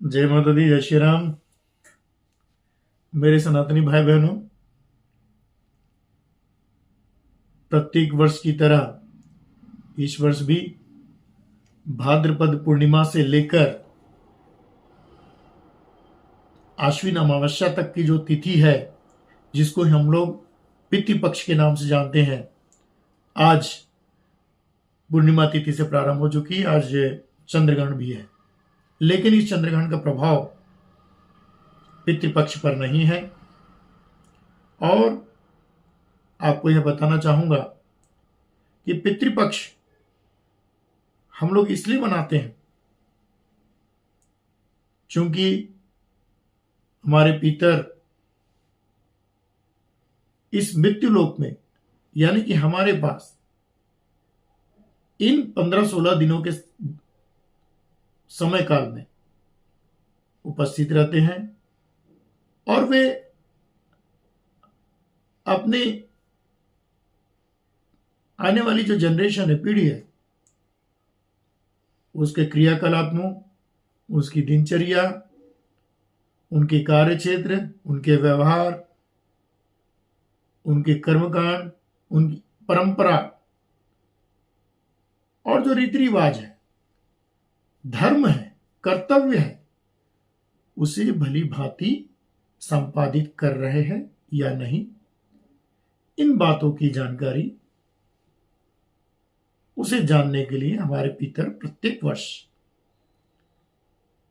जय माता दी, जय श्री राम। मेरे सनातनी भाई बहनों, प्रत्येक वर्ष की तरह इस वर्ष भी भाद्रपद पूर्णिमा से लेकर आश्विन अमावस्या तक की जो तिथि है, जिसको हम लोग पितृपक्ष के नाम से जानते हैं, आज पूर्णिमा तिथि से प्रारंभ हो चुकी है। आज चंद्रग्रहण भी है, लेकिन इस चंद्रग्रहण का प्रभाव पितृपक्ष पर नहीं है। और आपको यह बताना चाहूंगा कि पितृपक्ष हम लोग इसलिए मनाते हैं क्योंकि हमारे पितर इस मृत्यु लोक में, यानी कि हमारे पास इन 15-16 दिनों के समय काल में उपस्थित रहते हैं और वे अपने आने वाली जो जनरेशन है, पीढ़ी है, उसके क्रियाकलापों, उसकी दिनचर्या, उनके कार्य क्षेत्र, उनके व्यवहार, उनके कर्मकांड, उनकी परंपरा और जो रीति रिवाज है, धर्म है, कर्तव्य है, उसे भली भांति संपादित कर रहे हैं या नहीं, इन बातों की जानकारी उसे जानने के लिए हमारे पितर प्रत्येक वर्ष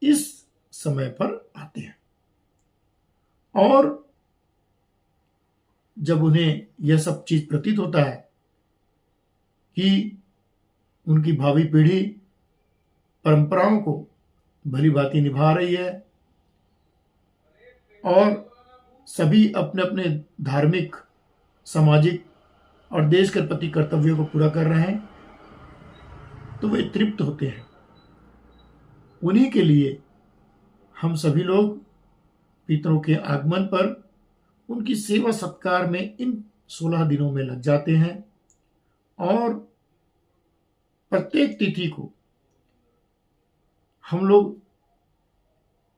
इस समय पर आते हैं। और जब उन्हें यह सब चीज प्रतीत होता है कि उनकी भावी पीढ़ी परंपराओं को भली भांति निभा रही है और सभी अपने अपने धार्मिक, सामाजिक और देश के प्रति कर्तव्यों को पूरा कर रहे हैं, तो वे तृप्त होते हैं। उन्हीं के लिए हम सभी लोग पितरों के आगमन पर उनकी सेवा सत्कार में इन 16 दिनों में लग जाते हैं और प्रत्येक तिथि को हम लोग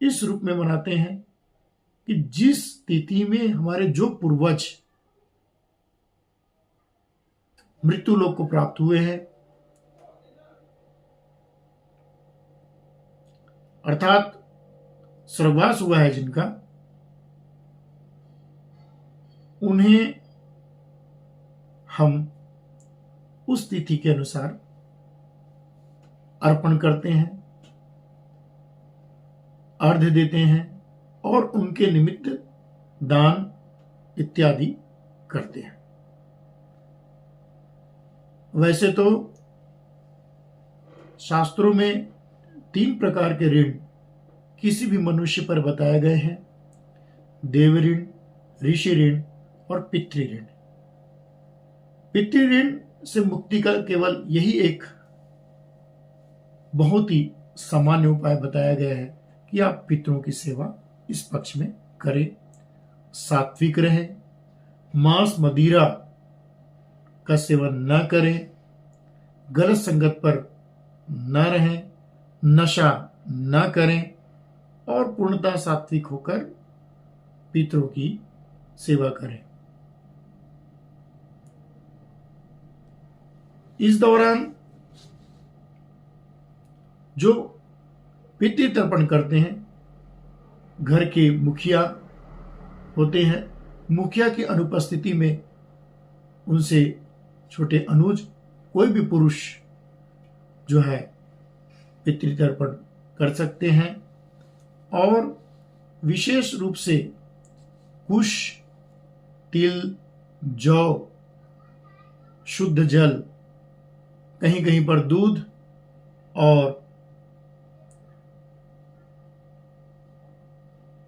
इस रूप में मनाते हैं कि जिस तिथि में हमारे जो पूर्वज मृत्यु लोक को प्राप्त हुए हैं, अर्थात स्वर्गवास हुआ है जिनका, उन्हें हम उस तिथि के अनुसार अर्पण करते हैं, अर्घ्य देते हैं और उनके निमित्त दान इत्यादि करते हैं। वैसे तो शास्त्रों में 3 प्रकार के ऋण किसी भी मनुष्य पर बताए गए हैं: देव ऋण, ऋषि ऋण और पितृ ऋण। पितृ ऋण से मुक्ति का केवल यही एक बहुत ही सामान्य उपाय बताया गया है कि आप पितरों की सेवा इस पक्ष में करें, सात्विक रहें, मांस मदिरा का सेवन न करें, गलत संगत पर न रहें, नशा न करें और पूर्णतः सात्विक होकर पितरों की सेवा करें। इस दौरान जो पितृ तर्पण करते हैं, घर के मुखिया होते हैं, मुखिया की अनुपस्थिति में उनसे छोटे अनुज, कोई भी पुरुष जो है पितृ तर्पण कर सकते हैं। और विशेष रूप से कुश, तिल, जौ, शुद्ध जल, कहीं कहीं पर दूध और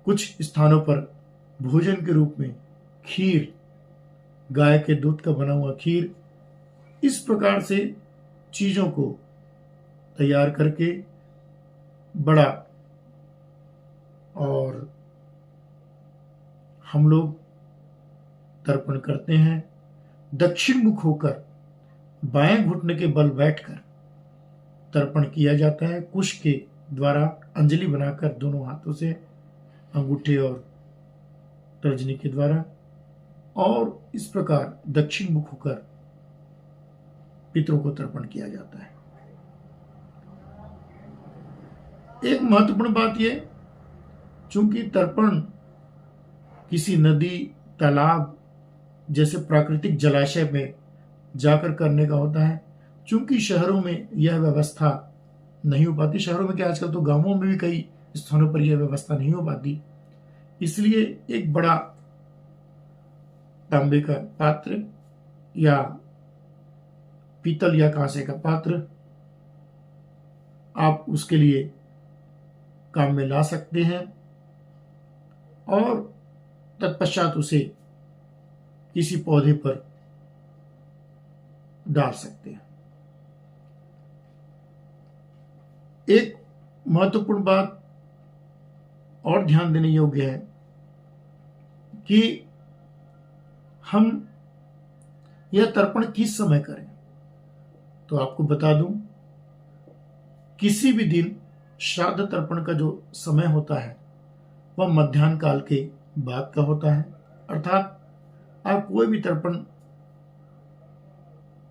कुछ स्थानों पर भोजन के रूप में खीर, गाय के दूध का बना हुआ खीर, इस प्रकार से चीजों को तैयार करके बड़ा और हम लोग तर्पण करते हैं। दक्षिण मुख होकर बाएं घुटने के बल बैठकर तर्पण किया जाता है। कुश के द्वारा अंजलि बनाकर दोनों हाथों से, अंगूठे और तर्जनी के द्वारा, और इस प्रकार दक्षिण मुख होकर पितरों को तर्पण किया जाता है। एक महत्वपूर्ण बात यह, चूंकि तर्पण किसी नदी, तालाब जैसे प्राकृतिक जलाशय में जाकर करने का होता है, चूंकि शहरों में यह व्यवस्था नहीं हो पाती, शहरों में क्या आजकल तो गांवों में भी कई स्थानों पर यह व्यवस्था नहीं हो पाती, इसलिए एक बड़ा तांबे का पात्र या पीतल या कांसे का पात्र आप उसके लिए काम में ला सकते हैं और तत्पश्चात उसे किसी पौधे पर डाल सकते हैं। एक महत्वपूर्ण बात और ध्यान देने योग्य है कि हम यह तर्पण किस समय करें। तो आपको बता दूं, किसी भी दिन श्राद्ध तर्पण का जो समय होता है वह मध्याह्न काल के बाद का होता है, अर्थात आप कोई भी तर्पण,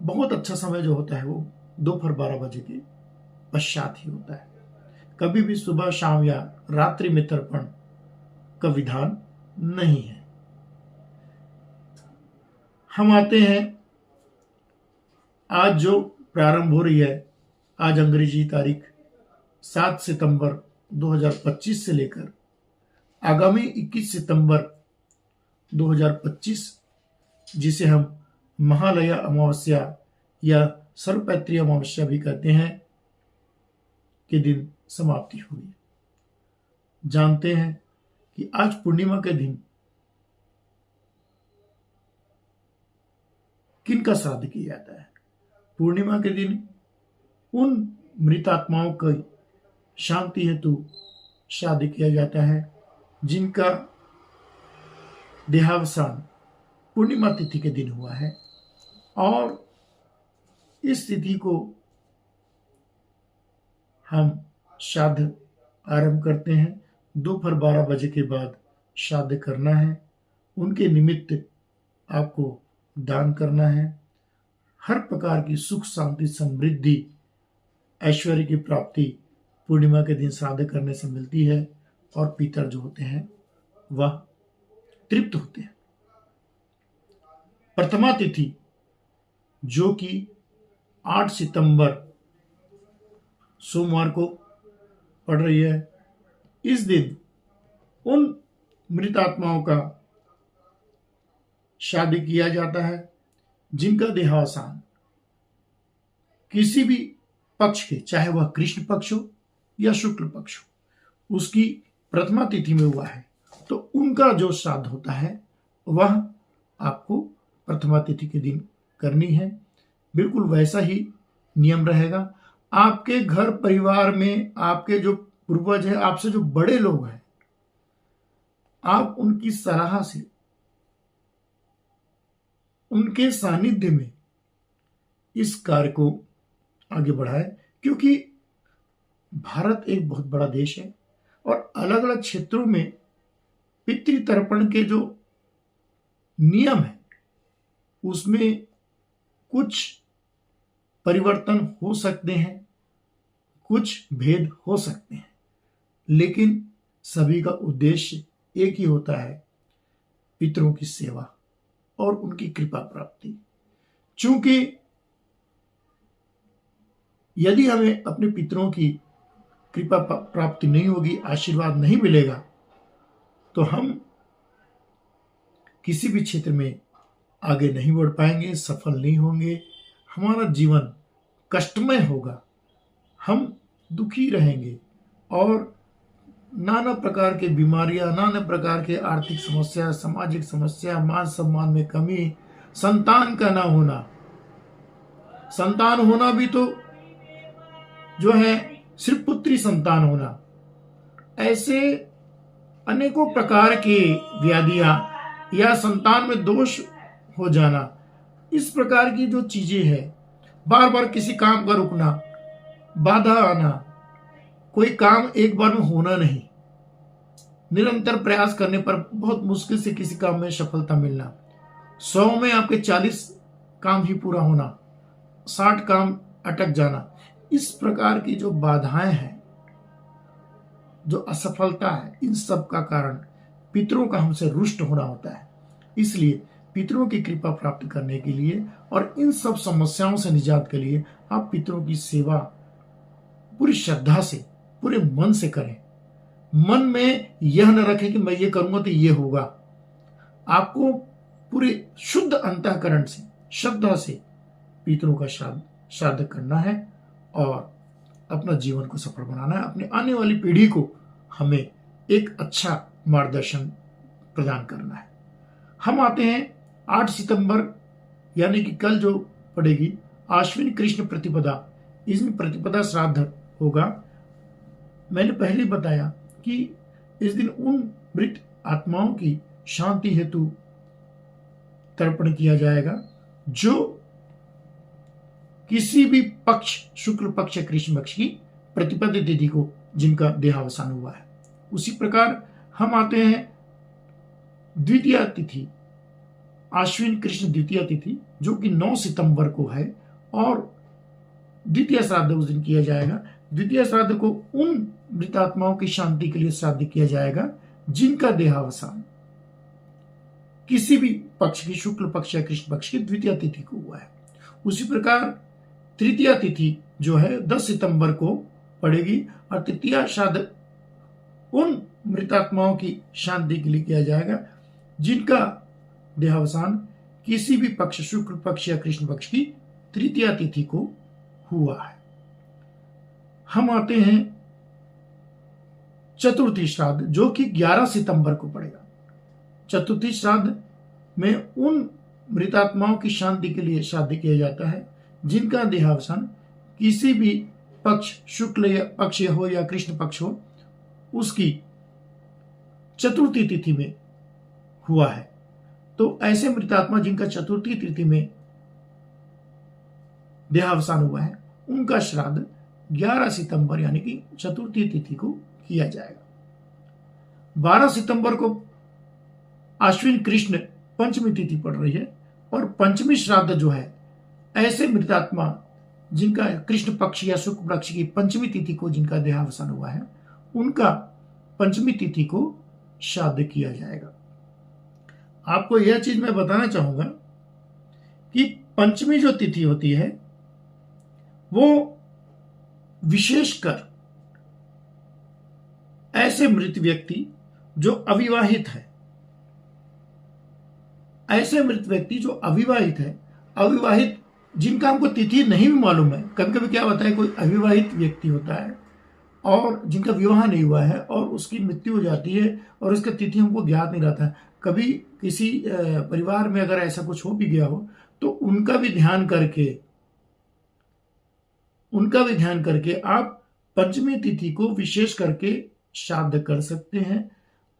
बहुत अच्छा समय जो होता है वो दोपहर 12 बजे के पश्चात ही होता है। कभी भी सुबह, शाम या रात्रि में तर्पण का विधान नहीं है। हम आते हैं आज जो प्रारंभ हो रही है, आज अंग्रेजी तारीख 7 सितंबर 2025 से लेकर आगामी 21 सितंबर 2025, जिसे हम महालया अमावस्या या सर्वपैत्री अमावस्या भी कहते हैं, के दिन समाप्ति हुई। जानते हैं कि आज पूर्णिमा के दिन किनका श्राद्ध किया जाता है। पूर्णिमा के दिन उन मृतात्माओं की शांति हेतु श्राद्ध किया जाता है जिनका देहावसान पूर्णिमा तिथि के दिन हुआ है, और इस तिथि को हम श्राद्ध आरंभ करते हैं। दोपहर 12 बजे के बाद श्राद्ध करना है, उनके निमित्त आपको दान करना है। हर प्रकार की सुख, शांति, समृद्धि, ऐश्वर्य की प्राप्ति पूर्णिमा के दिन श्राद्ध करने से मिलती है, और पितर जो होते हैं वह तृप्त होते हैं। प्रथमा तिथि जो कि 8 सितंबर सोमवार को पड़ रही है, इस दिन उन मृतात्माओं का श्राद्ध किया जाता है जिनका देहावसान किसी भी पक्ष के, चाहे वह कृष्ण पक्ष हो या शुक्ल पक्ष हो, उसकी प्रथमा तिथि में हुआ है, तो उनका जो श्राद्ध होता है वह आपको प्रथमा तिथि के दिन करनी है। बिल्कुल वैसा ही नियम रहेगा। आपके घर परिवार में आपके जो पूर्वज है, आपसे जो बड़े लोग हैं, आप उनकी सलाह से, उनके सानिध्य में इस कार्य को आगे बढ़ाएं, क्योंकि भारत एक बहुत बड़ा देश है और अलग अलग क्षेत्रों में पितृतर्पण के जो नियम है उसमें कुछ परिवर्तन हो सकते हैं, कुछ भेद हो सकते हैं, लेकिन सभी का उद्देश्य एक ही होता है, पितरों की सेवा और उनकी कृपा प्राप्ति। चूंकि यदि हमें अपने पितरों की कृपा प्राप्ति नहीं होगी, आशीर्वाद नहीं मिलेगा, तो हम किसी भी क्षेत्र में आगे नहीं बढ़ पाएंगे, सफल नहीं होंगे, हमारा जीवन कष्टमय होगा, हम दुखी रहेंगे और नाना प्रकार के बीमारियां, नाना प्रकार के आर्थिक समस्या, सामाजिक समस्या, मान सम्मान में कमी, संतान का ना होना, संतान होना भी तो जो है सिर्फ पुत्री संतान होना, ऐसे अनेकों प्रकार के व्याधियां या संतान में दोष हो जाना, इस प्रकार की जो चीजें हैं, बार बार किसी काम का रुकना, बाधा आना, कोई काम एक बार में होना नहीं, निरंतर प्रयास करने पर बहुत मुश्किल से किसी काम में सफलता मिलना। 100 में आपके 40 काम ही पूरा होना, 60 काम अटक जाना। इस प्रकार की जो बाधाएं हैं, जो असफलता है, इन सब का कारण पितरों का हमसे रुष्ट होना होता है। इसलिए पितरों की कृपा प्राप्त करने के लिए और इन सब समस्याओं से निजात के लिए आप पितरों की सेवा पूरी श्रद्धा से, पूरे मन से करें। मन में यह न रखें कि मैं ये करूंगा तो ये होगा। आपको पूरे शुद्ध अंतःकरण से, श्रद्धा से पितरों का श्राद्ध करना है और अपना जीवन को सफल बनाना है। अपने आने वाली पीढ़ी को हमें एक अच्छा मार्गदर्शन प्रदान करना है। हम आते हैं 8 सितंबर यानी कि कल जो पड़ेगी आश्विन कृष्ण प्रतिपदा। इसमें प्रतिपदा श्राद्ध होगा। मैंने पहले बताया कि इस दिन उन मृत आत्माओं की शांति हेतु तर्पण किया जाएगा जो किसी भी पक्ष, शुक्ल पक्ष या कृष्ण पक्ष की प्रतिपदा तिथि को जिनका देहावसान हुआ है। उसी प्रकार हम आते हैं द्वितीया तिथि, आश्विन कृष्ण द्वितीया तिथि, जो कि 9 सितंबर को है और द्वितीय श्राद्ध उस दिन किया जाएगा। द्वितीय श्राद्ध को उन मृतात्माओं की शांति के लिए श्राद्ध किया जाएगा जिनका देहावसान किसी भी पक्ष की, शुक्ल पक्ष या कृष्ण पक्ष की द्वितीय तिथि को हुआ है। उसी प्रकार तृतीया तिथि जो है 10 सितंबर को पड़ेगी और तृतीया श्राद्ध उन मृतात्माओं की शांति के लिए किया जाएगा जिनका देहावसान किसी भी पक्ष, शुक्ल पक्ष या कृष्ण पक्ष की तृतीया तिथि को हुआ है। हम आते हैं चतुर्थी श्राद्ध जो कि 11 सितंबर को पड़ेगा। चतुर्थी श्राद्ध में उन मृतात्माओं की शांति के लिए श्राद्ध किया जाता है जिनका देहावसान किसी भी पक्ष, शुक्ल या पक्ष हो या कृष्ण पक्ष हो, उसकी चतुर्थी तिथि में हुआ है। तो ऐसे मृतात्मा जिनका चतुर्थी तिथि में देहावसान हुआ है उनका श्राद्ध 11 सितंबर यानी कि चतुर्थी तिथि को किया जाएगा। 12 सितंबर को आश्विन कृष्ण पंचमी तिथि पड़ रही है और पंचमी श्राद्ध जो है ऐसे मृतात्मा जिनका कृष्ण पक्ष या शुक्ल पक्ष की पंचमी तिथि को जिनका देहावसान हुआ है उनका पंचमी तिथि को श्राद्ध किया जाएगा। आपको यह चीज मैं बताना चाहूंगा कि पंचमी जो तिथि होती है वो विशेषकर ऐसे मृत व्यक्ति जो अविवाहित है, ऐसे मृत व्यक्ति जो अविवाहित है, अविवाहित जिनका हमको तिथि नहीं भी मालूम है। कभी कभी क्या होता है, कोई अविवाहित व्यक्ति होता है और जिनका विवाह नहीं हुआ है और उसकी मृत्यु हो जाती है और उसका तिथि हमको ज्ञात नहीं रहता है। कभी किसी परिवार में अगर ऐसा कुछ हो भी गया हो तो उनका भी ध्यान करके आप पंचमी तिथि को विशेष करके श्राद्ध कर सकते हैं।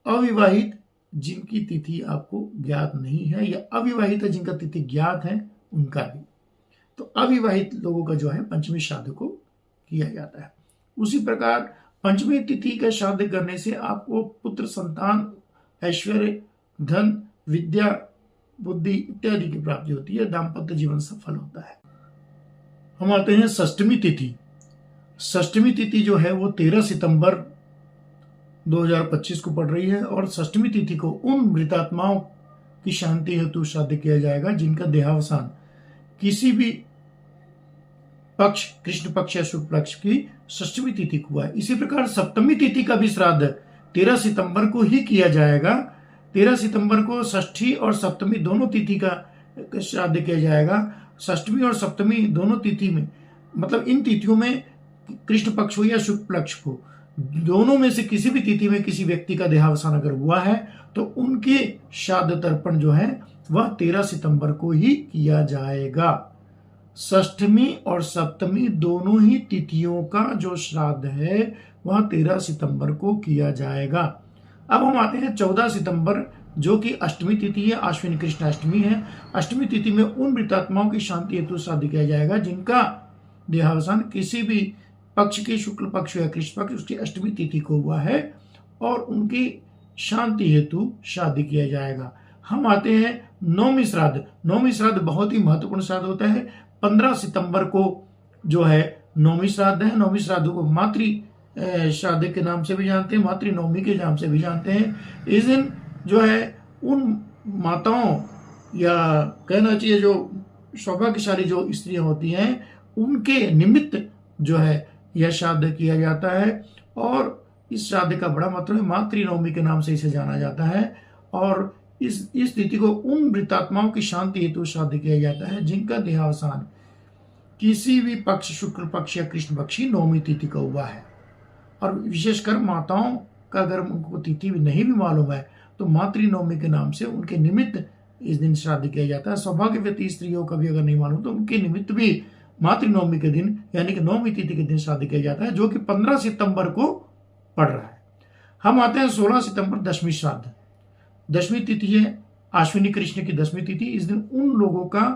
अविवाहित जिनकी तिथि आपको ज्ञात नहीं है या अविवाहित है जिनका तिथि ज्ञात है उनका भी, तो अविवाहित लोगों का जो है पंचमी श्राद्ध को किया जाता है। उसी प्रकार पंचमी तिथि का श्राद्ध करने से आपको पुत्र, संतान, ऐश्वर्य, धन, विद्या, बुद्धि इत्यादि की प्राप्ति होती है, दाम्पत्य जीवन सफल होता है। हम आते हैं षष्टमी तिथि। षष्टमी तिथि जो है वो 13 सितंबर 2025 को पड़ रही है और षष्टमी तिथि को उन मृतात्माओं की शांति हेतु श्राद्ध किया जाएगा जिनका देहावसान किसी भी पक्ष, कृष्ण पक्ष या शुक्ल पक्ष की षष्टमी तिथि को हुआ है। इसी प्रकार सप्तमी तिथि का भी श्राद्ध 13 सितंबर को ही किया जाएगा। 13 सितंबर को षष्ठी और सप्तमी दोनों तिथि का श्राद्ध किया जाएगा। षष्टमी और सप्तमी दोनों तिथि में, मतलब इन तिथियों में कृष्ण पक्ष हो या शुक्ल पक्ष को, दोनों में से किसी भी तिथि में किसी व्यक्ति का देहावसान अगर हुआ है तो उनके श्राद्ध तर्पण जो है वह 13 सितंबर को ही किया जाएगा। षष्ठमी और सप्तमी दोनों ही तिथियों का जो श्राद्ध है वह 13 सितंबर को किया जाएगा। अब हम आते हैं 14 सितंबर जो कि अष्टमी तिथि है, आश्विन कृष्ण अष्टमी है। अष्टमी तिथि में उन मृतात्माओं की शांति हेतु श्राद्ध किया जाएगा जिनका देहावसान किसी भी पक्ष की, शुक्ल पक्ष या कृष्ण पक्ष, उसकी अष्टमी तिथि को हुआ है और उनकी शांति हेतु शादी किया जाएगा। हम आते हैं नौमी श्राद्ध। नौमी श्राद्ध बहुत ही महत्वपूर्ण श्राद्ध होता है। 15 सितंबर को जो है नौमी श्राद्ध है। नौमी श्राद्ध को मातृ श्राद्ध के नाम से भी जानते हैं, मातृ नवमी के नाम से भी जानते हैं। इस दिन जो है उन माताओं या कहना चाहिए जो सौभाग्यशाली जो स्त्रियां होती हैं उनके निमित्त जो है यह श्राद्ध किया जाता है और इस श्राद्ध का बड़ा मतलब है। मातृ नवमी के नाम से इसे जाना जाता है और इस तिथि को उन मृतात्माओं की शांति हेतु श्राद्ध किया जाता है जिनका देहावसान किसी भी पक्ष, शुक्ल पक्ष या कृष्ण पक्ष की नवमी तिथि को हुआ है। और विशेषकर माताओं का अगर उनको तिथि भी नहीं भी मालूम है तो मातृ नवमी के नाम से उनके निमित्त इस दिन श्राद्ध किया जाता है। सौभाग्यवती स्त्रियों का भी अगर नहीं मालूम तो उनके निमित्त भी मातृ नवमी के दिन यानी कि नवमी तिथि के दिन श्राद्ध किया जाता है, जो कि 15 सितंबर को पड़ रहा है। हम आते हैं 16 सितंबर दशमी श्राद्ध। दशमी तिथि है अश्विनी कृष्ण की दशमी तिथि। इस दिन उन लोगों का,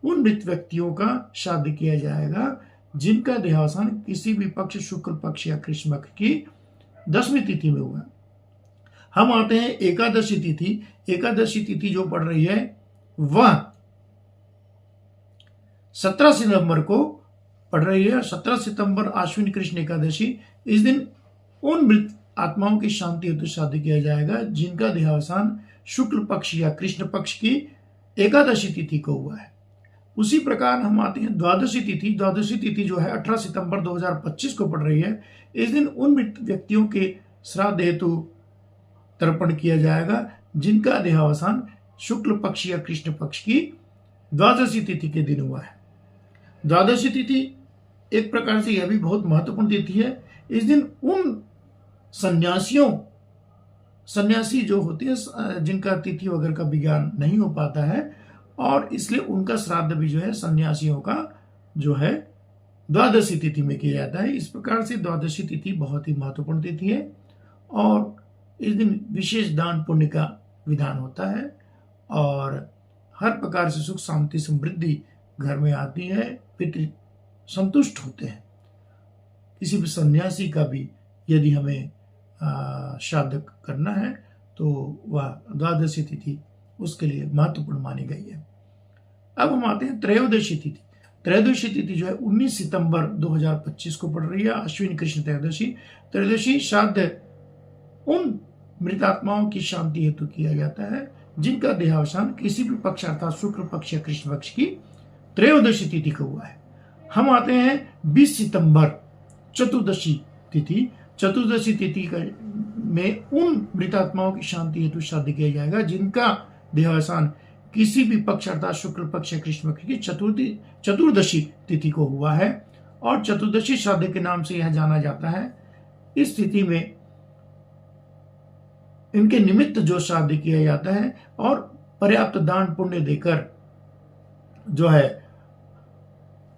उन मृत व्यक्तियों का श्राद्ध किया जाएगा जिनका देहावसान किसी भी पक्ष, शुक्ल पक्ष या कृष्ण पक्ष की दशमी तिथि में हुआ। हम आते हैं एकादशी तिथि। एकादशी तिथि जो पड़ रही है वह 17 सितंबर को पड़ रही है। 17 सितंबर अश्विन कृष्ण एकादशी। इस दिन उन मृत आत्माओं की शांति हेतु श्राद्ध किया जाएगा जिनका देहावसान शुक्ल पक्ष या कृष्ण पक्ष की एकादशी तिथि को हुआ है। उसी प्रकार हम आते हैं द्वादशी तिथि। द्वादशी तिथि जो है 18 सितंबर 2025 को पड़ रही है। इस दिन उन मृत व्यक्तियों के श्राद्ध हेतु तर्पण किया जाएगा जिनका देहावसान शुक्ल पक्ष या कृष्ण पक्ष की द्वादशी तिथि के दिन हुआ है। द्वादशी तिथि एक प्रकार से यह भी बहुत महत्वपूर्ण तिथि है। इस दिन उन सन्यासी जो होते हैं जिनका तिथि वगैरह का विज्ञान नहीं हो पाता है और इसलिए उनका श्राद्ध भी जो है सन्यासियों का जो है द्वादशी तिथि में किया जाता है। इस प्रकार से द्वादशी तिथि बहुत ही महत्वपूर्ण तिथि है और इस दिन विशेष दान पुण्य का विधान होता है और हर प्रकार से सुख शांति समृद्धि घर में आती है। पितृ संतुष्ट होते हैं। किसी भी सन्यासी का भी यदि हमें श्राद्ध करना है तो वह द्वादशी तिथि उसके लिए महत्वपूर्ण मानी गई है। अब हम आते हैं त्रयोदशी तिथि। त्रयोदशी तिथि जो है 19 सितंबर 2025 को पड़ रही है। अश्विन कृष्ण त्रयोदशी। त्रयोदशी श्राद्ध उन मृतात्माओं की शांति हेतु किया जाता है जिनका देहावसान किसी भी पक्ष अर्थात शुक्ल पक्ष या कृष्ण पक्ष की त्रयोदशी तिथि को हुआ है। हम आते हैं 20 सितंबर चतुर्दशी तिथि। चतुर्दशी तिथि में उन मृतात्माओं की शांति हेतु श्राद्ध किया जाएगा जिनका देहावसान किसी भी पक्ष अर्थात शुक्ल पक्ष या कृष्ण पक्ष की चतुर्दशी तिथि को हुआ है और चतुर्दशी श्राद्ध के नाम से यह जाना जाता है। इस तिथि में इनके निमित्त जो श्राद्ध किया जाता है और पर्याप्त दान पुण्य देकर जो है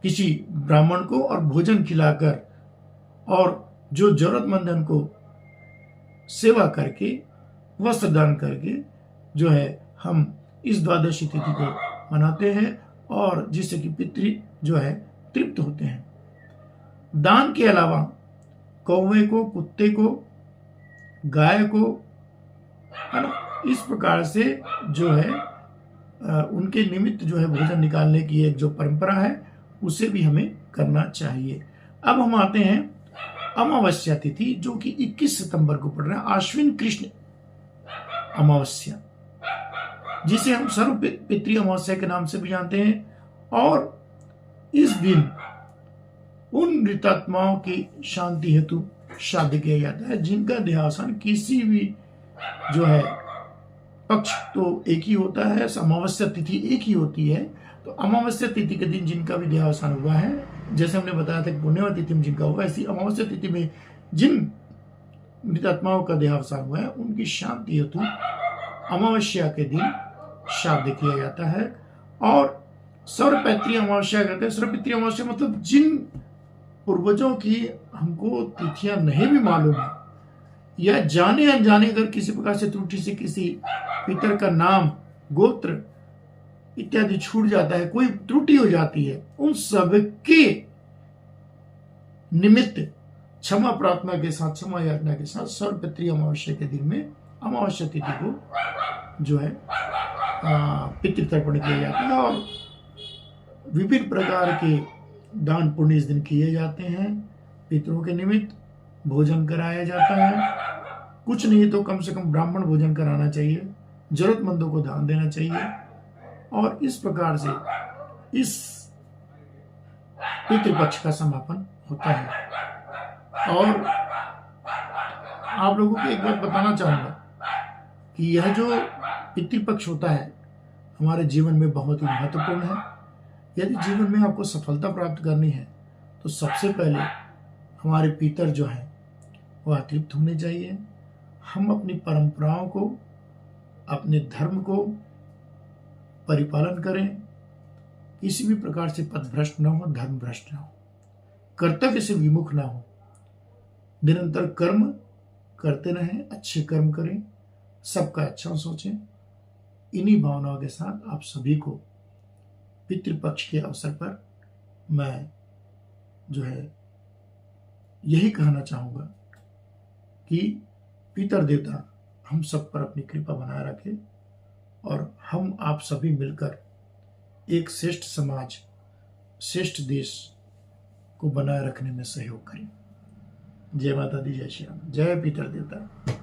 किसी ब्राह्मण को और भोजन खिलाकर और जो जरूरतमंद को सेवा करके वस्त्र दान करके जो है हम इस द्वादशी तिथि को मनाते हैं और जिससे कि पितृ जो है तृप्त होते हैं। दान के अलावा कौवे को, कुत्ते को, गाय को इस प्रकार से जो है उनके निमित्त जो है भोजन निकालने की एक जो परंपरा है उसे भी हमें करना चाहिए। अब हम आते हैं अमावस्या तिथि जो कि 21 सितंबर को पड़ रहा है। अश्विन कृष्ण अमावस्या जिसे हम सर्व पितृ अमावस्या के नाम से भी जानते हैं और इस दिन उन मृतात्माओं की शांति हेतु श्राद्ध किया जाता है जिनका देहावसान किसी भी जो है पक्ष तो एक ही होता है, अमावस्या तिथि एक ही होती है। तो अमावस्या तिथि के दिन जिनका भी देहावसान हुआ है, जैसे हमने बताया था कि पूर्णिमा तिथि में जिनका हुआ, ऐसी अमावस्या तिथि में जिन मृतात्माओं का देहावसान हुआ है उनकी शांति हेतु अमावस्या के दिन श्राद्ध किया जाता है। और सर्वपितृ अमावस्या कहते हैं। सर्वपितृ अमावस्या मतलब जिन पूर्वजों की हमको तिथियां नहीं भी मालूम है या जाने अनजाने अगर किसी प्रकार से त्रुटि से किसी पितर का नाम, गोत्र इत्यादि छूट जाता है, कोई त्रुटि हो जाती है, उन सबके निमित्त क्षमा प्रार्थना के साथ, क्षमा याचना के साथ सर्वपितृ अमावस्या के दिन में, अमावस्या तिथि को जो है पितृतर्पण किया जाता है और विभिन्न प्रकार के दान पुण्य इस दिन किए जाते हैं। पितरों के निमित्त भोजन कराया जाता है, कुछ नहीं तो कम से कम ब्राह्मण भोजन कराना चाहिए, जरूरतमंदों को दान देना चाहिए और इस प्रकार से इस पितृपक्ष का समापन होता है। और आप लोगों को एक बात बताना चाहूंगा कि यह जो पितृपक्ष होता है हमारे जीवन में बहुत ही महत्वपूर्ण है। यदि जीवन में आपको सफलता प्राप्त करनी है तो सबसे पहले हमारे पितर जो हैं वो अतृप्त होने चाहिए। हम अपनी परंपराओं को, अपने धर्म को परिपालन करें, किसी भी प्रकार से पथभ्रष्ट न हो, धर्म भ्रष्ट न हो, कर्तव्य से विमुख न हो, निरंतर कर्म करते रहें, अच्छे कर्म करें, सबका अच्छा सोचें। इन्हीं भावनाओं के साथ आप सभी को पितृपक्ष के अवसर पर मैं जो है यही कहना चाहूँगा कि पितर देवता हम सब पर अपनी कृपा बनाए रखे और हम आप सभी मिलकर एक श्रेष्ठ समाज, श्रेष्ठ देश को बनाए रखने में सहयोग करें। जय माता दी, जय श्री राम, जय पितर देवता।